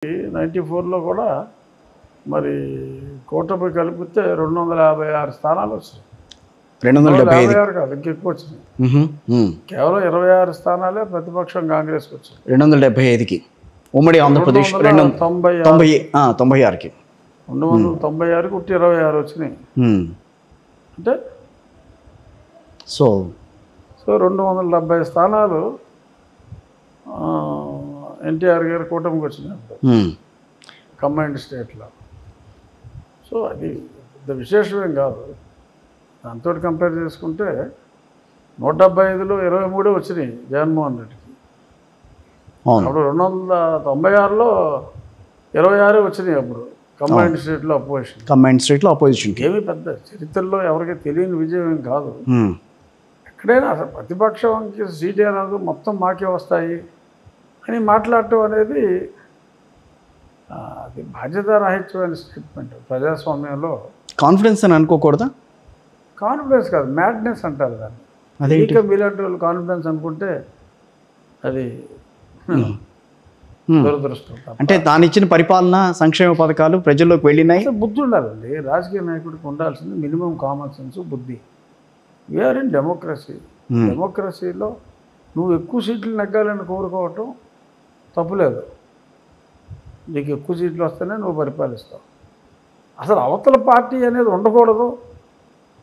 94లో కూడా మరి కూటమి కలిపితే 256 స్థానాలు వచ్చాయి. 256 కాదు, ఇంకెక్కువ వచ్చినాయి. కేవలం 26 స్థానాలే ప్రతిపక్షం కాంగ్రెస్కి వచ్చాయి. 275కి ఉమ్మడి ఆంధ్రప్రదేశ్ 296కి 296కి ఉట్టి 26 వచ్చినాయి. అంటే సో 270 స్థానాలు ఎన్టీఆర్ గారి కూటమికి వచ్చినాయి కంబైన్డ్ స్టేట్లో. సో అది పెద్ద విశేషమేం కాదు. దాంతో కంపేర్ చేసుకుంటే 175లో 23 వచ్చినాయి జగన్మోహన్ రెడ్డికి. అప్పుడు 296లో 26 వచ్చినాయి. అప్పుడు కంబైన్డ్ స్టేట్లో అపోజిషన్ ఏమీ పెద్ద చరిత్రలో ఎవరికి తెలియని విజయం ఏం కాదు. ఎక్కడైనా అసలు ప్రతిపక్షంకి సీటే రాదు, మొత్తం మాకే వస్తాయి అని మాట్లాడటం అనేది అది బాధ్యతారాహిత్యమైన స్టేట్మెంట్. ప్రజాస్వామ్యంలో కాన్ఫిడెన్స్ అని అనుకోకూడదా? కాన్ఫిడెన్స్ కాదు, మ్యాడ్నెస్ అంటారు దాన్ని. ఇంకా మీలాంటి వాళ్ళు కాన్ఫిడెన్స్ అనుకుంటే అది దురదృష్టం. అంటే తాను ఇచ్చిన పరిపాలన సంక్షేమ పథకాలు ప్రజల్లోకి వెళ్ళినాయి. బుద్ధి ఉండాలండి రాజకీయ నాయకుడికి ఉండాల్సింది, మినిమం కామన్ సెన్స్, బుద్ధి. We are in democracy. డెమోక్రసీలో నువ్వు ఎక్కువ సీట్లు నెగ్గాలని కోరుకోవటం తప్పులేదు. నీకు ఎక్కువ సీట్లు వస్తేనే నువ్వు పరిపాలిస్తావు. అసలు అవతల పార్టీ అనేది ఉండకూడదు,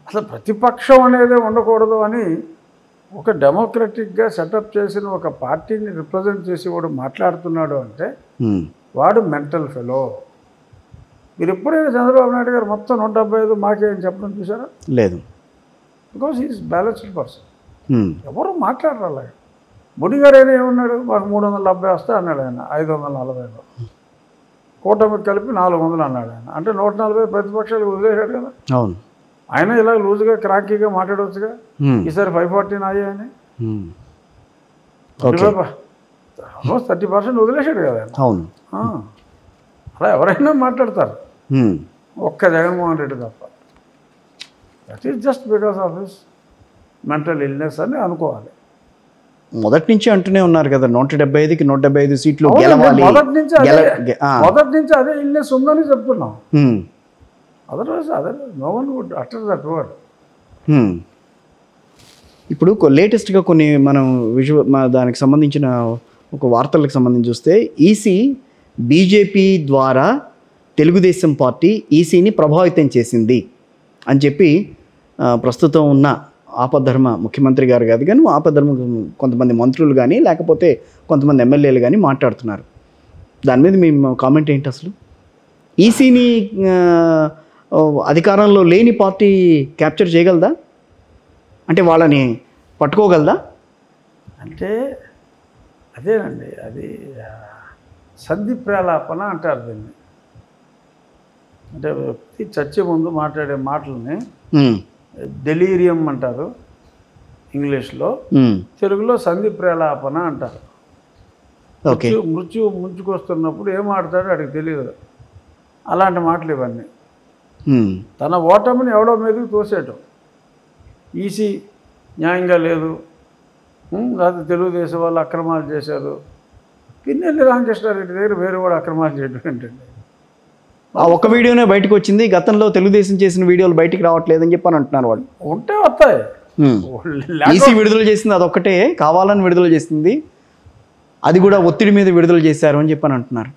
అసలు ప్రతిపక్షం అనేది ఉండకూడదు అని ఒక డెమోక్రటిక్గా సెటప్ చేసిన ఒక పార్టీని రిప్రజెంట్ చేసి వాడు మాట్లాడుతున్నాడు అంటే వాడు మెంటల్ ఫెలో. మీరు ఎప్పుడైనా చంద్రబాబు నాయుడు గారు మొత్తం 175 మాకే అని చెప్పడం చూసారా? లేదు. Because is balanced person. ఎవరు మాట్లాడరు అలాగే. మోడీ గారు అయినా ఏమన్నాడు? మాకు 370 వస్తే అన్నాడు ఆయన. 540లో కూటమికి కలిపి 400 అన్నాడు ఆయన. అంటే 140 ప్రతిపక్షాలు వదిలేశాడు కదా. అవును. ఆయన ఇలా లూజ్గా క్రాంకీగా మాట్లాడవచ్చుగా. ఈసారి 540 నాయి అని 30% వదిలేశాడు కదా ఆయన. అవును. అలా ఎవరైనా మాట్లాడతారు, ఒక్క జగన్మోహన్ రెడ్డి తప్ప. That is just because of his mental illness అని అనుకోవాలి. మొదటి నుంచి అంటూనే ఉన్నారు కదా 175కి 175 సీట్లు గెలవాలి. మొదటి నుంచి అదే ఇల్నెస్ ఉందని చెప్తున్నాం. Otherwise no one would utter that word. ఇప్పుడు లేటెస్ట్గా కొన్ని మనం దానికి సంబంధించిన ఒక వార్తలకు సంబంధించి చూస్తే ఈసీ బీజేపీ ద్వారా తెలుగుదేశం పార్టీ ఈసీని ప్రభావితం చేసింది అని చెప్పి ప్రస్తుతం ఉన్న ఆపద్ధర్మ ముఖ్యమంత్రి గారు కాదు కానీ ఆపద్ధర్మ కొంతమంది మంత్రులు కానీ లేకపోతే కొంతమంది ఎమ్మెల్యేలు కానీ మాట్లాడుతున్నారు. దాని మీద మీ కామెంట్ ఏంటి? అసలు ఈసీని అధికారంలో లేని పార్టీ క్యాప్చర్ చేయగలదా? అంటే వాళ్ళని పట్టుకోగలదా? అంటే అదేనండి, అది సంధి ప్రేలాపన అంటారు దీన్ని. అంటే వ్యక్తి చర్చ ముందు మాట్లాడే మాటలని డెలీరియం అంటారు ఇంగ్లీష్లో, తెలుగులో సంధి ప్రేలాపన అంటారు. మృత్యు ముంచుకొస్తున్నప్పుడు ఏం ఆడతాడో అడిగి తెలియదు. అలాంటి మాటలు ఇవన్నీ. తన ఓటమిని ఎవడో మీదకి తోసేయటం. ఈసీ న్యాయంగా లేదు, లేకపోతే తెలుగుదేశం వాళ్ళు అక్రమాలు చేశారు. పిన్నెల్లి రామకృష్ణారెడ్డి దగ్గర వేరే కూడా అక్రమాలు చేయడం ఏంటండి? ఆ ఒక్క వీడియోనే బయటకు వచ్చింది. గతంలో తెలుగుదేశం చేసిన వీడియోలు బయటికి రావట్లేదని చెప్పి అని అంటున్నారు వాళ్ళు. ఉంటే వస్తాయి. ఈసీ విడుదల చేసింది అదొక్కటే, కావాలని విడుదల చేసింది, అది కూడా ఒత్తిడి మీద విడుదల చేశారు అని చెప్పని అంటున్నారు.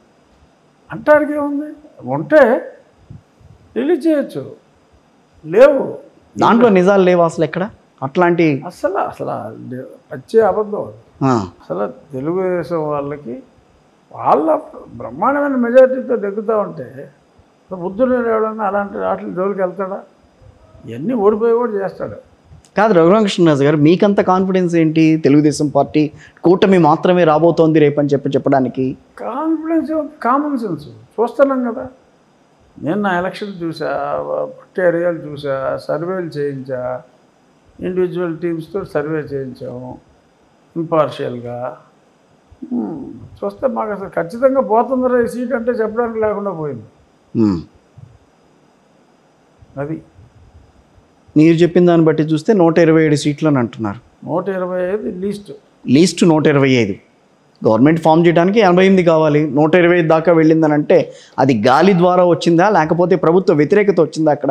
అంటానికి ఏముంది? ఉంటే రిలీజ్ చేయొచ్చు. లేవు, దాంట్లో నిజాలు లేవు అసలు ఎక్కడ. అట్లాంటి అసలు వచ్చే అబద్ధం. అసలు తెలుగుదేశం వాళ్ళకి వాళ్ళ బ్రహ్మాండమైన మెజారిటీతో దగ్గుతూ ఉంటే బుద్ధుడు ఎవడన్నా అలాంటి వాటి జోలికి వెళ్తాడా? ఇవన్నీ ఓడిపోయి కూడా చేస్తాడు. కాదు రఘురామకృష్ణరాజు గారు, మీకంత కాన్ఫిడెన్స్ ఏంటి తెలుగుదేశం పార్టీ కూటమి మాత్రమే రాబోతోంది రేపని చెప్పడానికి? కాన్ఫిడెన్స్, కామన్ సెన్స్ చూస్తున్నాం కదా. నేను నా ఎలక్షన్ చూసా, పక్క ఏరియాలు చూసా, సర్వేలు చేయించా, ఇండివిజువల్ టీమ్స్తో సర్వే చేయించాము ఇంపార్షియల్గా. చూస్తే మాకు అసలు ఖచ్చితంగా పోతుందరా ఈ సీట్ అంటే చెప్పడానికి లేకుండా పోయింది. అది మీరు చెప్పిన దాన్ని బట్టి చూస్తే 127 సీట్లు అని అంటున్నారు. 125 లీస్ట్ 125. గవర్నమెంట్ ఫామ్ చేయడానికి 88 కావాలి, 125 దాకా వెళ్ళిందని అంటే అది గాలి ద్వారా వచ్చిందా లేకపోతే ప్రభుత్వ వ్యతిరేకత వచ్చిందా అక్కడ?